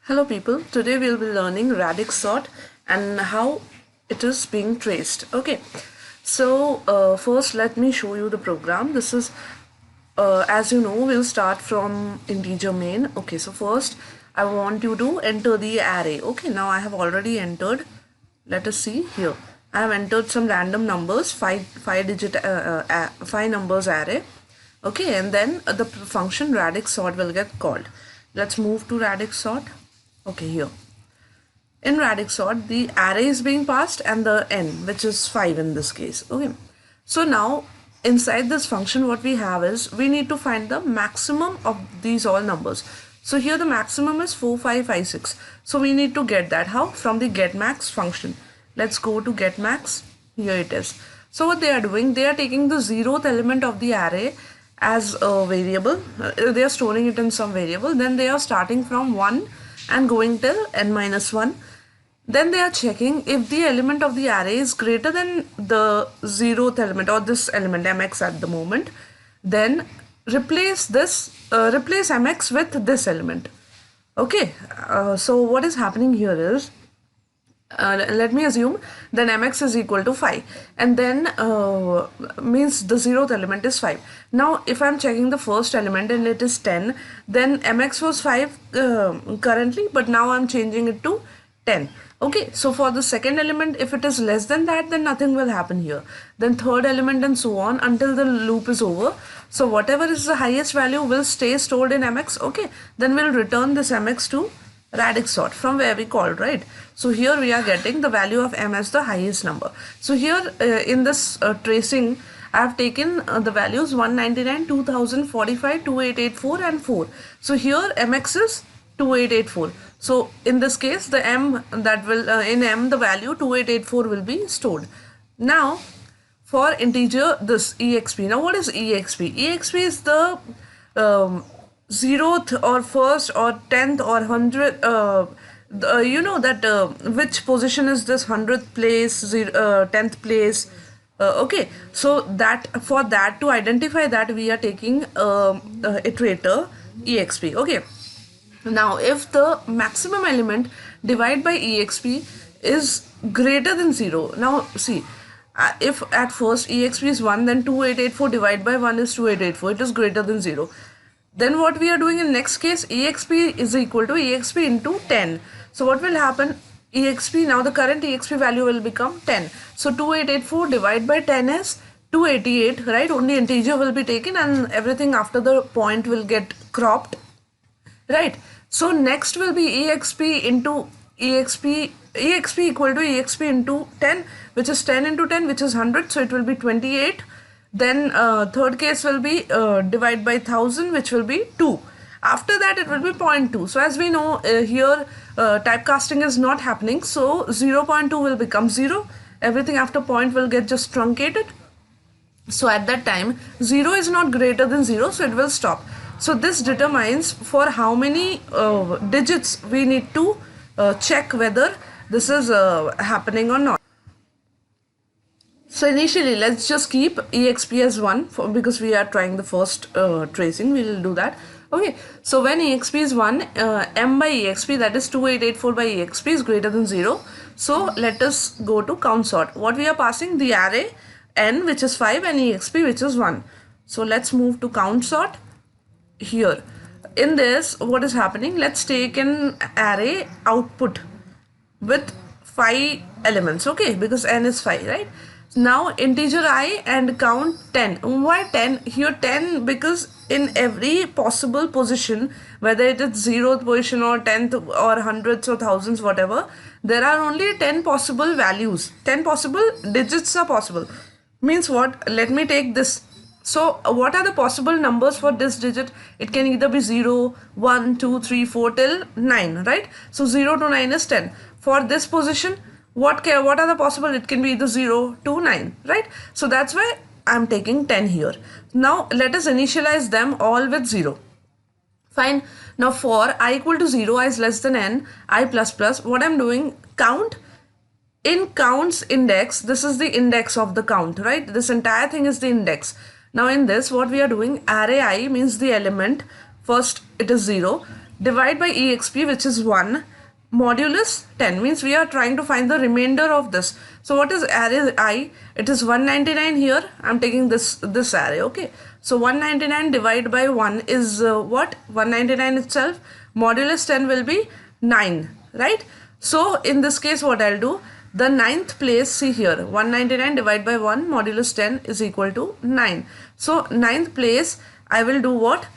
Hello people, today we'll be learning Radix sort and how it is being traced. Okay, so first let me show you the program. This is, as you know, we'll start from integer main. Okay, so first I want you to enter the array. Okay, now I have already entered. Let us see here. I have entered some random numbers, five numbers array. Okay, and then the function radix sort will get called. Let's move to radix sort. Okay, here in radix sort the array is being passed and the n, which is 5 in this case. Okay, so now inside this function what we have is we need to find the maximum of these all numbers. So here the maximum is 4556, so we need to get that. How? From the getMax function. Let's go to getMax. Here it is. So what they are doing, they are taking the 0th element of the array as a variable. They are storing it in some variable. Then they are starting from 1 and going till n minus 1. Then they are checking if the element of the array is greater than the 0th element or this element mx at the moment. Then replace mx with this element. Okay, so what is happening here is, let me assume then mx is equal to 5, and then means the 0th element is 5. Now if I'm checking the first element and it is 10, then mx was 5 currently, but now I'm changing it to 10. Okay, so for the second element, if it is less than that, then nothing will happen here. Then third element and so on until the loop is over. So whatever is the highest value will stay stored in mx. Okay, then we'll return this mx to radix sort from where we called, right? So here we are getting the value of m as the highest number. So here in this tracing, I have taken the values 199, 2045, 2884 and 4. So here mx is 2884. So in this case the m that will in m the value 2884 will be stored. Now for integer this exp. Now what is exp? Exp is the 0th or 1st or 10th or 100th, you know that which position is this 100th place, 10th place. Okay, so that for that to identify that we are taking iterator exp. Okay, now if the maximum element divided by exp is greater than 0, now see, if at first exp is 1, then 2884 divided by 1 is 2884, it is greater than 0. Then what we are doing in next case, exp is equal to exp into 10. So what will happen, exp, now the current exp value will become 10. So 2884 divided by 10 is 288, right? Only integer will be taken and everything after the point will get cropped, right? So next will be exp into exp equal to exp into 10, which is 10 into 10, which is 100, so it will be 28. Then third case will be divide by 1000, which will be 2. After that it will be 0.2. So as we know here typecasting is not happening, so 0.2 will become 0. Everything after point will get just truncated. So at that time 0 is not greater than 0, so it will stop. So this determines for how many digits we need to check whether this is happening or not. So initially let's just keep exp as 1 because we are trying the first tracing. We will do that. Okay, so when exp is 1, m by exp, that is 2884 by exp, is greater than 0. So let us go to count sort. What we are passing, the array n, which is 5, and exp, which is 1. So let's move to count sort. Here in this what is happening, let's take an array output with 5 elements. Okay, because n is 5, right? Now integer I and count 10. Why 10? Here 10 because in every possible position, whether it is 0th position or 10th or 100ths or thousands, whatever, there are only 10 possible values. 10 possible digits are possible. Means what? Let me take this. So what are the possible numbers for this digit? It can either be 0, 1, 2, 3, 4 till 9, right? So 0 to 9 is 10. For this position, what are the possible? It can be either 0 to 9, right? So that's why I'm taking 10 here. Now let us initialize them all with 0. Fine. Now for I equal to 0, I is less than n, I plus plus, what I'm doing, count. In counts index, this is the index of the count, right? This entire thing is the index. Now in this what we are doing, array I means the element, first it is 0, divide by exp, which is 1, modulus 10, means we are trying to find the remainder of this. So what is array I? It is 199 here. I'm taking this array. Okay, so 199 divided by 1 is what? 199 itself. Modulus 10 will be 9, right? So in this case, what I'll do, the ninth place, see here, 199 divided by 1 modulus 10 is equal to 9. So ninth place, I will do what?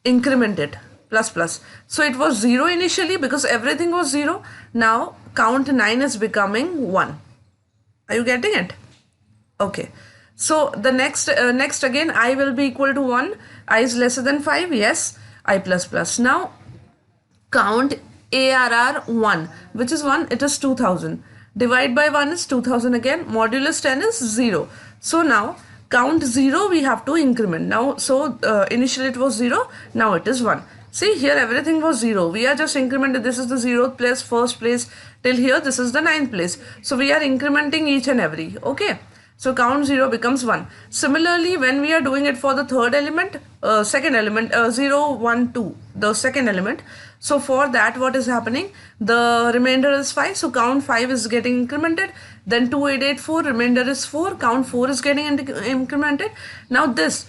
Increment it, plus plus. So it was 0 initially because everything was 0. Now count 9 is becoming 1. Are you getting it? Okay. So the next again, I will be equal to 1. I is lesser than 5. Yes. I plus plus. Now count ARR 1, which is 1. It is 2000. Divide by 1 is 2000 again. Modulus 10 is 0. So now count 0 we have to increment. Now so initially it was 0. Now it is 1. See here everything was 0. We are just incremented. This is the 0th place, first place till here. This is the 9th place. So we are incrementing each and every. Okay. So count 0 becomes 1. Similarly, when we are doing it for the third element, second element, 0, 1, 2, the second element. So for that, what is happening? The remainder is 5. So count 5 is getting incremented. Then 2884, remainder is 4. Count 4 is getting incremented. Now this,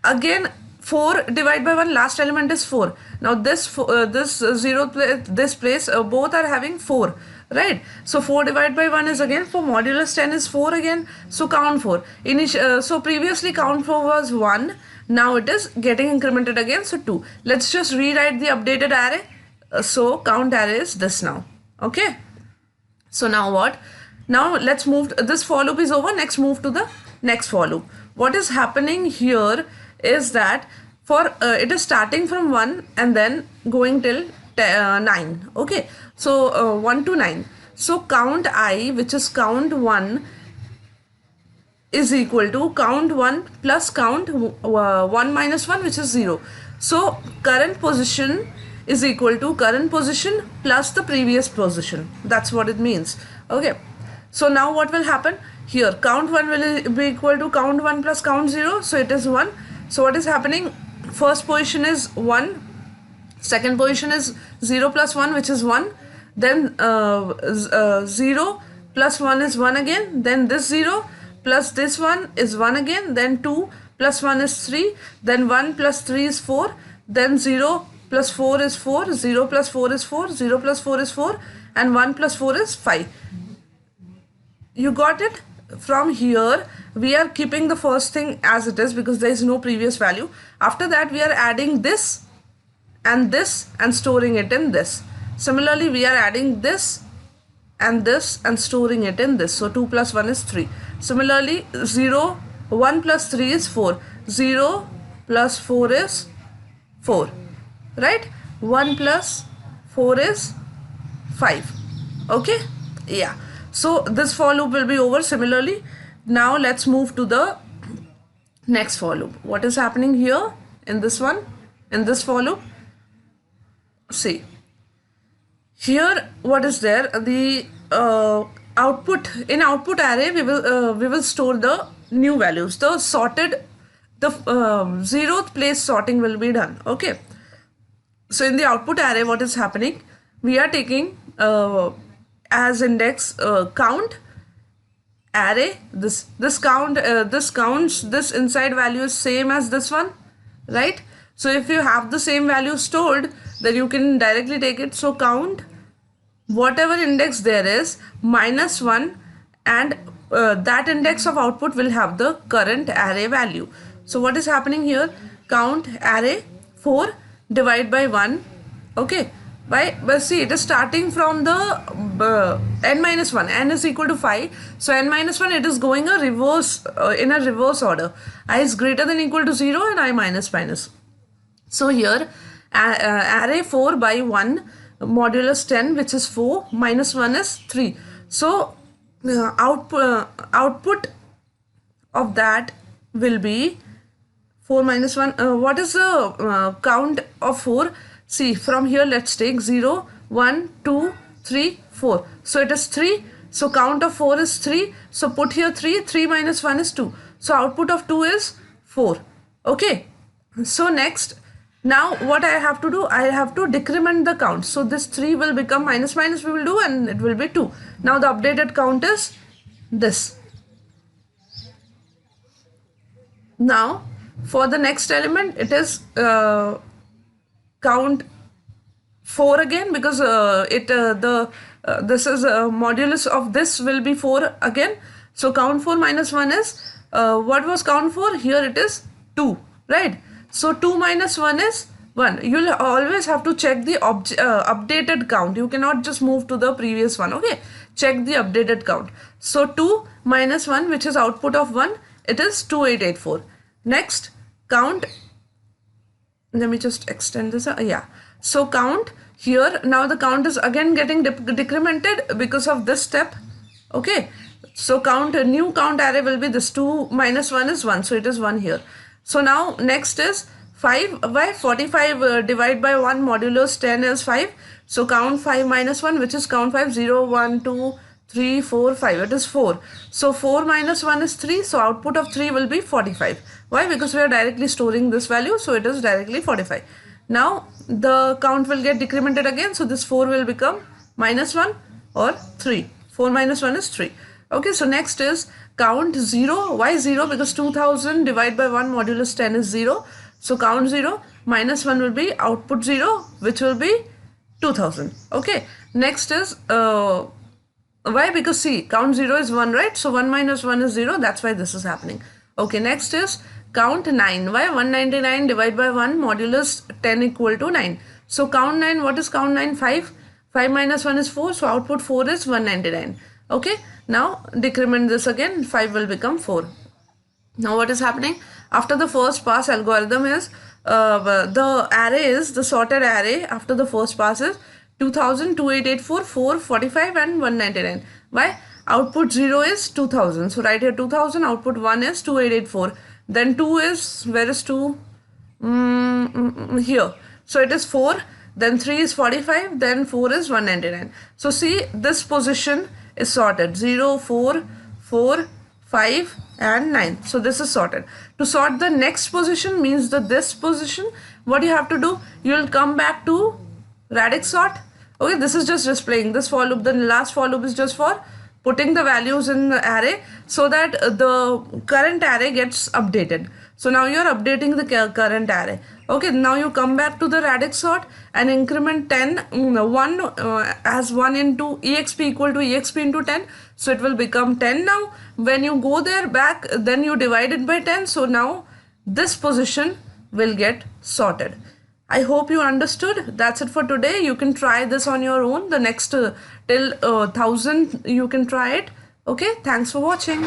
again, 4 divided by 1, last element is 4. Now this 0 place, this place, both are having 4. Right, so 4 divided by 1 is again 4, modulus 10 is 4 again, so count 4. So previously count 4 was 1, now it is getting incremented again, so 2. Let's just rewrite the updated array. So count array is this now. Okay, so now what? Now let's move, this for loop is over, next move to the next for loop. What is happening here is that for it is starting from 1 and then going till 9. Okay, so 1 to 9. So count I, which is count 1, is equal to count 1 plus count 1 minus 1, which is 0. So current position is equal to current position plus the previous position. That's what it means. Okay, so now what will happen here? Count 1 will be equal to count 1 plus count 0. So it is 1. So what is happening? First position is 1. Second position is 0 plus 1, which is 1. Then 0 plus 1 is 1 again. Then this 0 plus this 1 is 1 again. Then 2 plus 1 is 3. Then 1 plus 3 is 4. Then 0 plus 4 is 4. 0 plus 4 is 4. 0 plus 4 is 4. And 1 plus 4 is 5. You got it? From here, we are keeping the first thing as it is because there is no previous value. After that, we are adding this and storing it in this. Similarly, we are adding this and storing it in this. So 2 plus 1 is 3. Similarly, 1 plus 3 is 4. 0 plus 4 is 4. Right? 1 plus 4 is 5. Okay? Yeah. So this for loop will be over. Similarly, now let's move to the next for loop. What is happening here in this one? In this for loop? See, here what is there? The output, in output array we will store the new values. The sorted, the 0th place sorting will be done. Okay, so in the output array what is happening? We are taking as index count array, this count, this counts, this inside value is same as this one, right? So if you have the same value stored, then you can directly take it. So count whatever index there is minus 1, and that index of output will have the current array value. So what is happening here? Count array 4 divide by 1. Okay, but see, it is starting from the n minus 1. N is equal to 5. So n minus 1, it is going a reverse in a reverse order. I is greater than equal to 0 and I minus minus. So here array 4 by 1 modulus 10, which is 4, minus 1 is 3. So output of that will be 4 minus 1. What is the count of 4? See, from here let's take 0, 1, 2, 3, 4. So it is 3. So count of 4 is 3. So put here 3. 3 minus 1 is 2. So output of 2 is 4. Okay. So next, Now what I have to do, I have to decrement the count. So this 3 will become minus minus we will do, and it will be 2. Now the updated count is this. Now for the next element, it is count 4 again, because this is modulus of this will be 4 again. So count 4 minus 1 is what was count 4? Here it is 2, right? So 2 minus 1 is 1. You'll always have to check the updated count. You cannot just move to the previous one. Okay, check the updated count. So 2 minus 1, which is output of 1, it is 2884. Next count, let me just extend this. Yeah, so count here, now the count is again getting decremented because of this step. Okay, so count, a new count array will be this. 2 minus 1 is 1, so it is 1 here. So now next is 5 by 45 divided by 1 modulus 10 is 5. So count 5 minus 1, which is count 5, 0 1 2 3 4 5, it is 4. So 4 minus 1 is 3, so output of 3 will be 45. Why? Because we are directly storing this value, so it is directly 45. Now the count will get decremented again, so this 4 will become minus 1 or 3. 4 minus 1 is 3. Okay, so next is count 0. Why 0? Because 2000 divided by 1 modulus 10 is 0. So count 0, minus 1 will be output 0, which will be 2000. Okay, next is why? Because see, count 0 is 1, right? So 1 minus 1 is 0. That's why this is happening. Okay, next is count 9. Why? 199 divided by 1 modulus 10 equal to 9. So count 9. What is count 9? 5. 5 minus 1 is 4. So output 4 is 199. Okay, now decrement this again. 5 will become 4. Now what is happening? After the first pass, algorithm is the array is the sorted array after the first pass is 2000, 2884, 445 and 199. Why? Output 0 is 2000. So right here 2000, output 1 is 2884. Then 2 is, where is 2? Here. So it is 4. Then 3 is 45. Then 4 is 199. So see, this position is sorted. 0, 4, 4, 5 and 9. So this is sorted. To sort the next position means this position, what you have to do? You will come back to Radix sort. Okay, this is just displaying this for loop. The last for loop is just for putting the values in the array so that the current array gets updated. So now you are updating the current array. Okay, now you come back to the Radix sort and increment 10, 1 as 1 into exp equal to exp into 10. So it will become 10 now. When you go there back, then you divide it by 10. So now this position will get sorted. I hope you understood. That's it for today. You can try this on your own. The next till 1000 you can try it. Okay, thanks for watching.